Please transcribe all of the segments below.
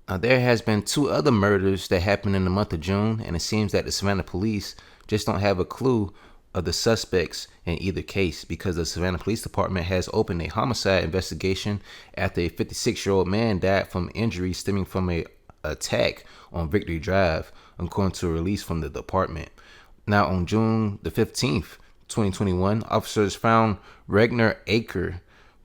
Now, there has been 2 other murders that happened in the month of June, and it seems that the Savannah police just don't have a clue of the suspects in either case, because the Savannah Police Department has opened a homicide investigation after a 56-year-old man died from injuries stemming from a attack on Victory Drive, according to a release from the department. Now, on June the 15th, 2021, officers found Regner Arce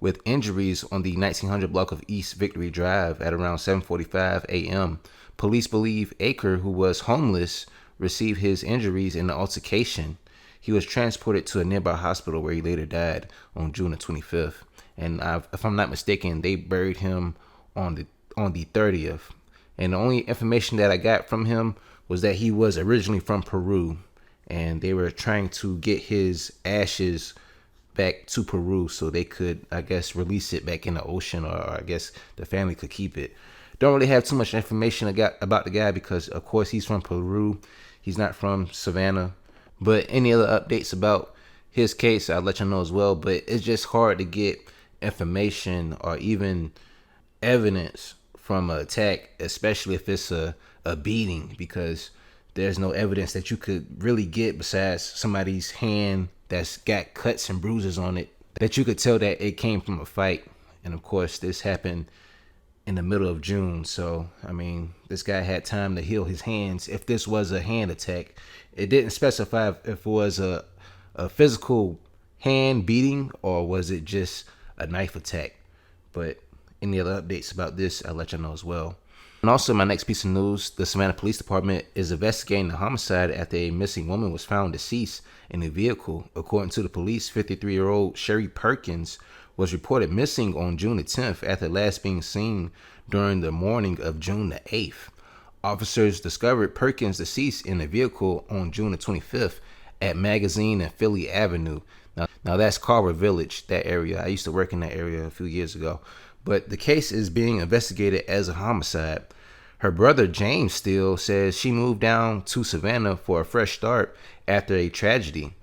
with injuries on the 1900 block of East Victory Drive at around 7:45 a.m. Police believe Arce, who was homeless, received his injuries in the altercation. He was transported to a nearby hospital where he later died on June the 25th. And if I'm not mistaken, they buried him on the 30th. And the only information that I got from him was that he was originally from Peru, and they were trying to get his ashes back to Peru so they could, I guess, release it back in the ocean, or I guess the family could keep it. Don't really have too much information about the guy because, of course, he's from Peru. He's not from Savannah. But any other updates about his case, I'll let you know as well. But it's just hard to get information or even evidence from an attack, especially if it's a beating, because there's no evidence that you could really get besides somebody's hand that's got cuts and bruises on it that you could tell that it came from a fight. And of course, this happened in the middle of June. So, I mean, this guy had time to heal his hands if this was a hand attack. It didn't specify if it was a physical hand beating or was it just a knife attack. But any other updates about this, I'll let you know as well. And also, my next piece of news, the Savannah Police Department is investigating the homicide after a missing woman was found deceased in a vehicle. According to the police, 53-year-old Sherri Perkins was reported missing on June the 10th after last being seen during the morning of June the 8th. Officers discovered Perkins deceased in a vehicle on June the 25th at Magazine and Feeley Avenue. Now that's Carver Village, that area. I used to work in that area a few years ago. But the case is being investigated as a homicide. Her brother, James Steele, says she moved down to Savannah for a fresh start after a tragedy.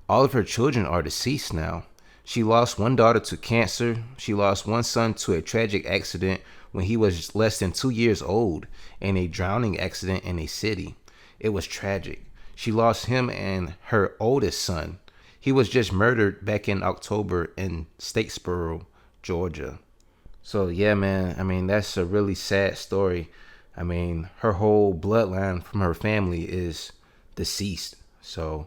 All of her children are deceased now. She lost one daughter to cancer. She lost one son to a tragic accident when he was less than 2 years old in a drowning accident in a city. It was tragic. She lost him and her oldest son. He was just murdered back in October in Statesboro, Georgia. So yeah, man, I mean, that's a really sad story. I mean, her whole bloodline from her family is deceased. So,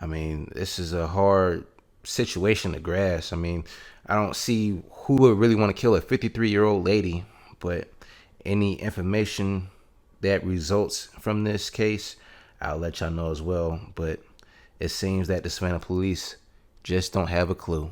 I mean, this is a hard situation to grasp. I mean, I don't see who would really want to kill a 53-year-old lady, but any information that results from this case, I'll let y'all know as well. But it seems that the Savannah police just don't have a clue.